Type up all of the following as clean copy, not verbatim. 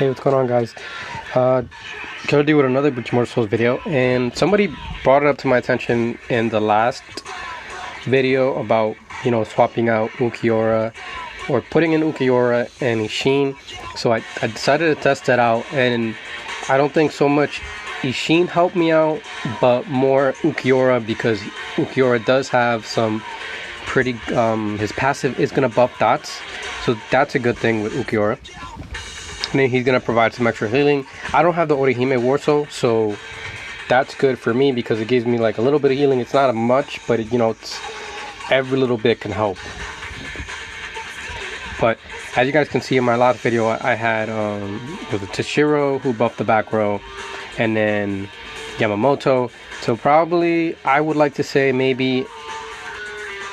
Hey, what's going on, guys? Gonna do another Ulquiorra Souls video, and somebody brought it up to my attention in the last video about, you know, swapping out Ulquiorra or putting in Ulquiorra and Isshin. So I decided to test that out, and I don't think so much Isshin helped me out, but more Ulquiorra, because Ulquiorra does have some pretty his passive is gonna buff dots, so that's a good thing with Ulquiorra. And then he's gonna provide some extra healing. I don't have the Orihime Warso, so that's good for me because it gives me like a little bit of healing. It's not much, but it, you know, it's every little bit can help. But as you guys can see in my last video, I had was it Toshiro who buffed the back row, and then Yamamoto. So probably I would like to say maybe,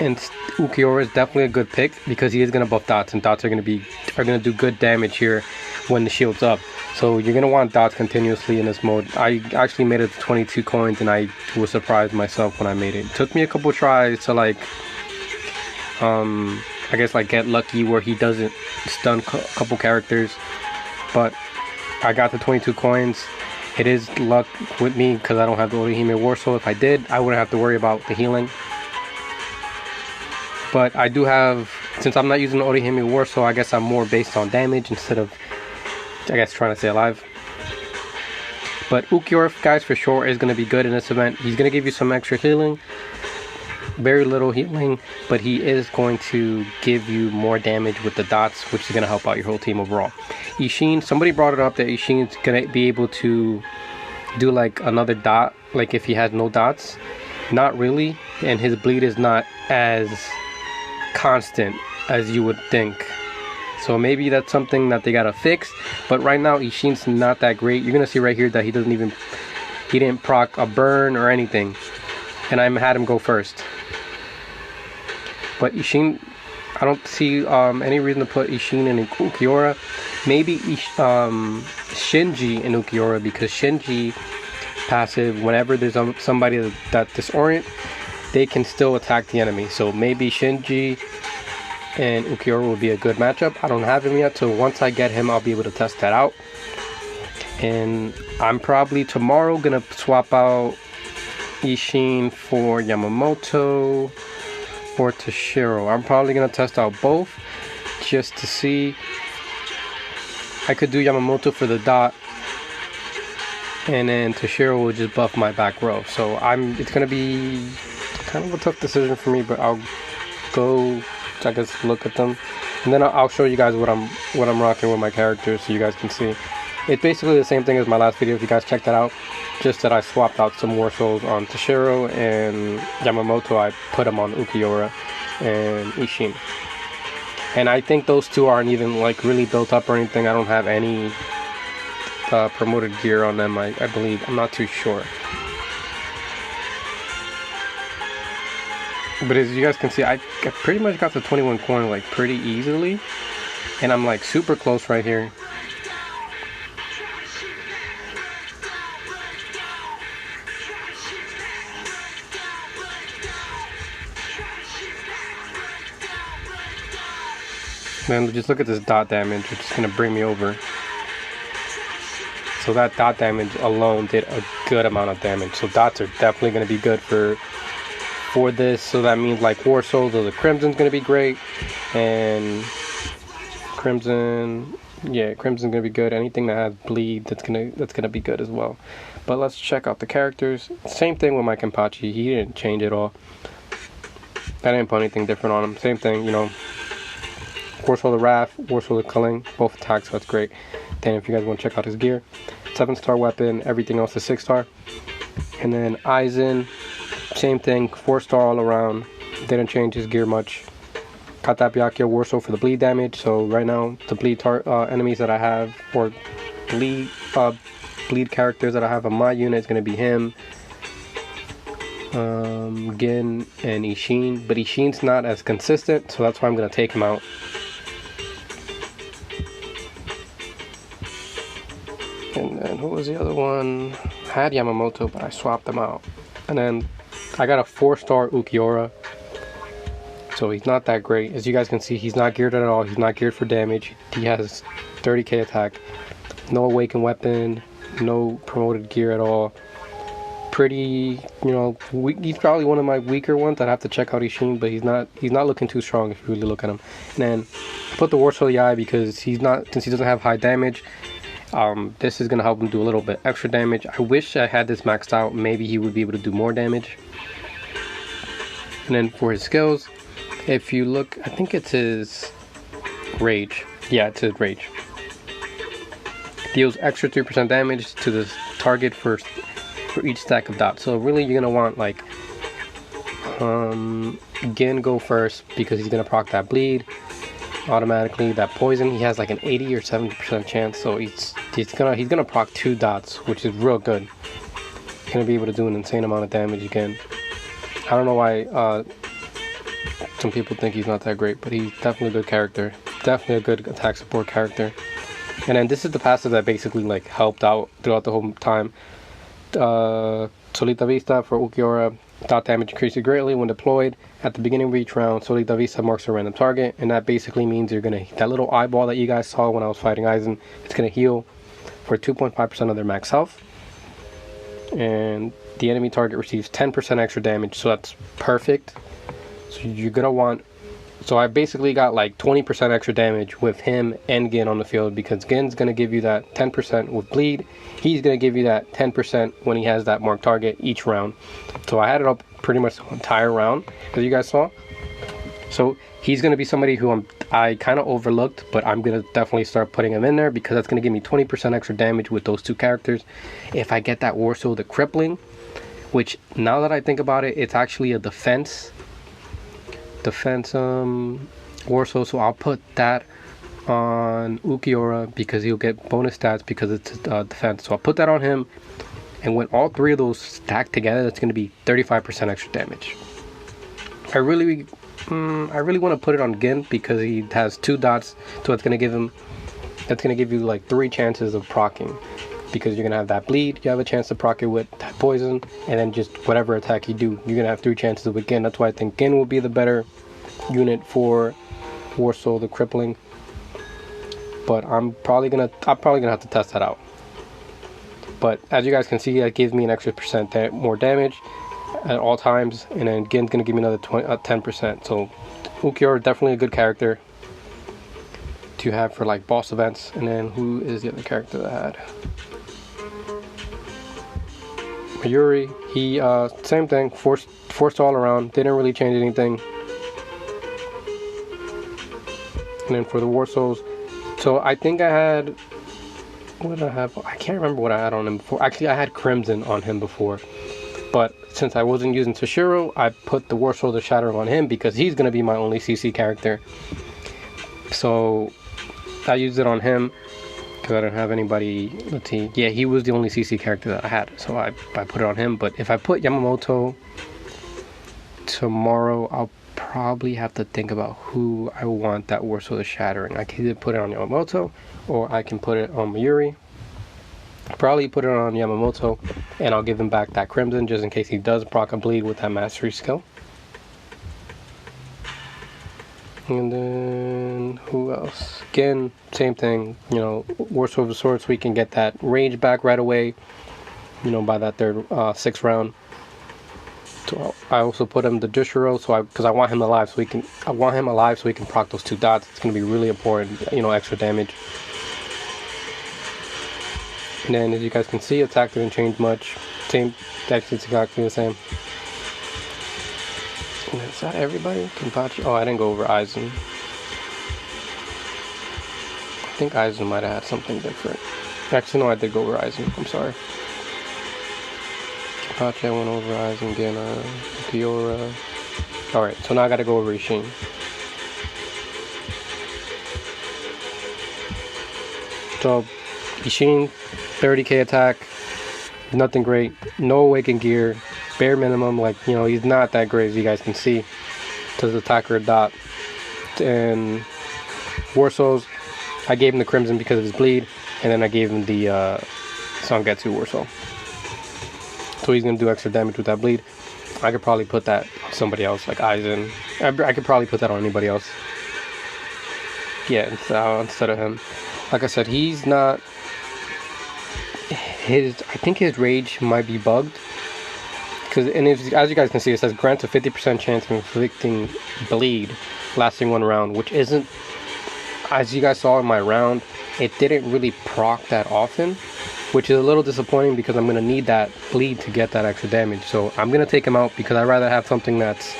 and Ulquiorra is definitely a good pick because he is gonna buff dots, and dots are gonna do good damage here when the shield's up. So you're gonna want dots continuously in this mode. I actually made it to 22 coins, and I was surprised myself when I made it. It took me a couple tries to like I guess like get lucky where he doesn't stun a couple characters, but I got the 22 coins. It is luck with me because I don't have the Orihime Warso. If I did, I wouldn't have to worry about the healing. But I do have, since I'm not using the Orihime Warso, I guess I'm more based on damage instead of, I guess, trying to stay alive. But Ulquiorra, guys, for sure is going to be good in this event. He's going to give you some extra healing. Very little healing, but he is going to give you more damage with the dots, which is going to help out your whole team overall. Isshin, somebody brought it up that Isshin is going to be able to do like another dot, like if he has no dots. Not really, and his bleed is not as constant as you would think. So maybe that's something that they gotta fix. But right now Isshin's not that great. You're gonna see right here that he didn't proc a burn or anything, and I had him go first. But Isshin, I don't see any reason to put Isshin in Ulquiorra. Maybe Shinji in Ulquiorra, because Shinji passive, whenever there's somebody that disorient, they can still attack the enemy. So maybe Shinji and Ulquiorra will be a good matchup. I don't have him yet, so once I get him, I'll be able to test that out. And I'm probably tomorrow gonna swap out Isshin for Yamamoto or Toshiro. I'm probably gonna test out both just to see. I could do Yamamoto for the dot, and then Toshiro will just buff my back row. So it's gonna be kind of a tough decision for me, but I'll go, I guess, look at them, and then I'll show you guys what I'm rocking with my characters, so you guys can see. It's basically the same thing as my last video if you guys check that out, just that I swapped out some more souls on Toshiro, and Yamamoto I put them on Ulquiorra and Isshin. And I think those two aren't even like really built up or anything. I don't have any promoted gear on them, I believe. I'm not too sure. But as you guys can see, I pretty much got the 21 coin like pretty easily, and I'm like super close right here. Man, just look at this dot damage, which is gonna bring me over. So that dot damage alone did a good amount of damage. So dots are definitely gonna be good for this. So that means like War Souls or the Crimson's gonna be great, and Crimson's gonna be good. Anything that has bleed, that's gonna be good as well. But let's check out the characters. Same thing with my Kenpachi. He didn't change at all. I didn't put anything different on him. Same thing, you know. War Soul the Wrath, War Soul the Culling, both attacks, so that's great. Then if you guys want to check out his gear, 7-star weapon, everything else is 6-star. And then Aizen, same thing, 4-star all around, didn't change his gear much. Katabyakyo War Soul for the bleed damage, so right now the bleed enemies that I have, or bleed characters that I have on my unit is going to be him, Gin, and Isshin. But Isshin's not as consistent, so that's why I'm going to take him out. And then who was the other one? I had Yamamoto, but I swapped them out. And then I got a 4-star Ulquiorra. So he's not that great. As you guys can see, he's not geared at all. He's not geared for damage. He has 30k attack. no awakened weapon, no promoted gear at all. Pretty, you know, he's probably one of my weaker ones. I'd have to check out Isshin, but he's not looking too strong if you really look at him. And then I put the Warsaw the Eye because since he doesn't have high damage, this is gonna help him do a little bit extra damage. I wish I had this maxed out. Maybe he would be able to do more damage. And then for his skills, if you look, I think it's his Rage. Yeah, it's his Rage. Deals extra 3% damage to the target for each stack of dots. So really you're gonna want like Gin go first because he's gonna proc that bleed automatically. That poison, he has like an 80 or 70% chance, so he's gonna proc 2 dots, which is real good. He's gonna be able to do an insane amount of damage again. I don't know why some people think he's not that great, but he's definitely a good character. Definitely a good attack support character. And then this is the passive that basically like helped out throughout the whole time. Solita Vista for Ulquiorra. Dot damage increases greatly when deployed. At the beginning of each round, Solita Vista marks a random target, and that basically means you're gonna, that little eyeball that you guys saw when I was fighting Aizen, it's gonna heal for 2.5% of their max health. And the enemy target receives 10% extra damage, so that's perfect. So you're gonna want, so I basically got like 20% extra damage with him and Gin on the field, because Gin's gonna give you that 10% with bleed. He's gonna give you that 10% when he has that marked target each round. So I had it up pretty much the entire round, as you guys saw. So he's gonna be somebody who I kind of overlooked, but I'm gonna definitely start putting him in there because that's gonna give me 20% extra damage with those two characters. If I get that Warsaw the Crippling, which now that I think about it, it's actually a defense Warsaw, so I'll put that on Ulquiorra because he'll get bonus stats because it's defense. So I'll put that on him, and when all three of those stack together, that's going to be 35% extra damage. I really want to put it on Gin because he has 2 dots, so that's going to give you like 3 chances of proccing, because you're going to have that bleed, you have a chance to proc it with that poison, and then just whatever attack you do, you're going to have 3 chances with Gin. That's why I think Gin will be the better unit for Warsaw the Crippling. But I'm probably gonna have to test that out. But as you guys can see, that gives me an extra % more damage at all times, and then Gin's gonna give me another 10%. So Ulquiorra definitely a good character to have for like boss events. And then who is the other character that I had? Mayuri. He same thing, forced all around, didn't really change anything. And then for the Warsaws, so I think I had, what did I have? I can't remember what I had on him before. Actually, I had Crimson on him before, but since I wasn't using Toshiro, I put the Warsaw the Shattering on him because he's going to be my only CC character. So I used it on him because I didn't have anybody. Let's see, yeah, he was the only CC character that I had, so I put it on him. But if I put Yamamoto tomorrow, I'll probably have to think about who I want that Warsaw the Shattering. I can either put it on Yamamoto or I can put it on Mayuri. Probably put it on Yamamoto, and I'll give him back that Crimson just in case he does proc a bleed with that mastery skill. And then who else? Again, same thing, you know, Warsaw of the Sword, so we can get that rage back right away, you know, by that third 6th round. So I also put him the Jushiro, because I want him alive, so he can proc those 2 dots. It's gonna be really important, you know, extra damage. And then as you guys can see, attack didn't change much. Same, actually it's exactly the same. And is that everybody? Kenpachi? Oh, I didn't go over Aizen. I think Aizen might have had something different. Actually, no, I did go over Aizen. I'm sorry. Kenpachi, I went over Aizen again. Ulquiorra. Alright, so now I gotta go over Isshin. So, Isshin, 30k attack. Nothing great. No awakened gear. Bare minimum. Like, you know, he's not that great as you guys can see. To the attacker dot. And Warsaw's, I gave him the Crimson because of his bleed. And then I gave him the Sangetsu Warsaw. So he's going to do extra damage with that bleed. I could probably put that on somebody else, like Aizen. I could probably put that on anybody else. Yeah, instead of him. Like I said, he's not I think his rage might be bugged. Because, and as you guys can see, it says grants a 50% chance of inflicting bleed lasting 1 round, which isn't, as you guys saw in my round, it didn't really proc that often, which is a little disappointing because I'm going to need that bleed to get that extra damage. So I'm going to take him out because I'd rather have something that's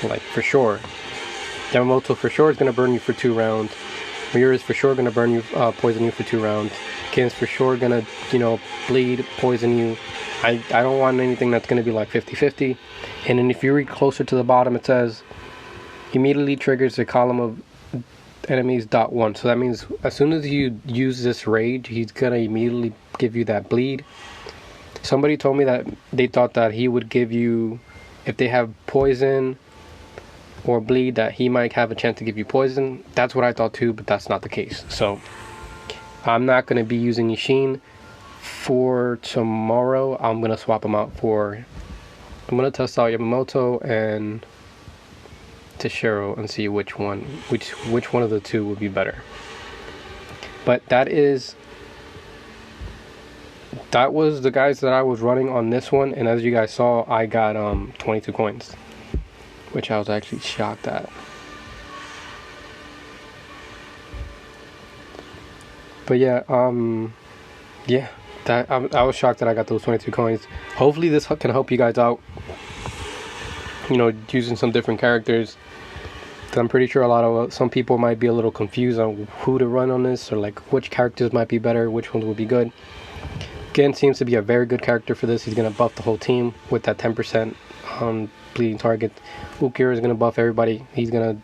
like for sure. Yamamoto for sure is going to burn you for 2 rounds. Miura is for sure going to burn you, poison you for 2 rounds. Kin's for sure going to, you know, bleed, poison you. I don't want anything that's going to be like 50-50. And then if you read closer to the bottom, it says immediately triggers the column of enemies .1. So that means as soon as you use this rage, he's going to immediately give you that bleed. Somebody told me that they thought that he would give you, if they have poison or bleed, that he might have a chance to give you poison. That's what I thought too, but that's not the case. So I'm not going to be using Isshin for tomorrow. I'm going to swap him out for, I'm going to test out Yamamoto and Tashiro and see which one of the two would be better. But that was the guys that I was running on this one, and as you guys saw, I got 22 coins, which I was actually shocked at. But yeah, I was shocked that I got those 22 coins. Hopefully this can help you guys out, you know, using some different characters. I'm pretty sure some people might be a little confused on who to run on this, or like which characters might be better, which ones would be good. Gen seems to be a very good character for this. He's going to buff the whole team with that 10% bleeding target. Ulquiorra is going to buff everybody. He's going to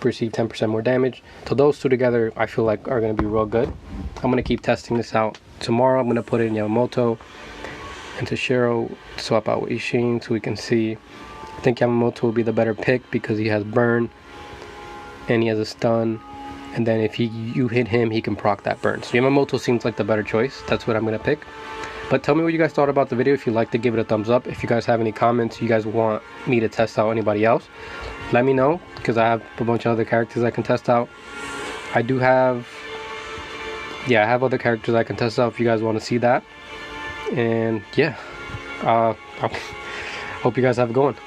receive 10% more damage. So those two together, I feel like, are going to be real good. I'm going to keep testing this out. Tomorrow, I'm going to put in Yamamoto and Tashiro, swap out with Isshin so we can see. I think Yamamoto will be the better pick because he has burn and he has a stun. And then if you hit him, he can proc that burn. So Yamamoto seems like the better choice. That's what I'm going to pick. But tell me what you guys thought about the video. If you'd like to give it a thumbs up. If you guys have any comments, you guys want me to test out anybody else, let me know, because I have a bunch of other characters I can test out. I have other characters I can test out if you guys want to see that. And yeah, hope you guys have a good one.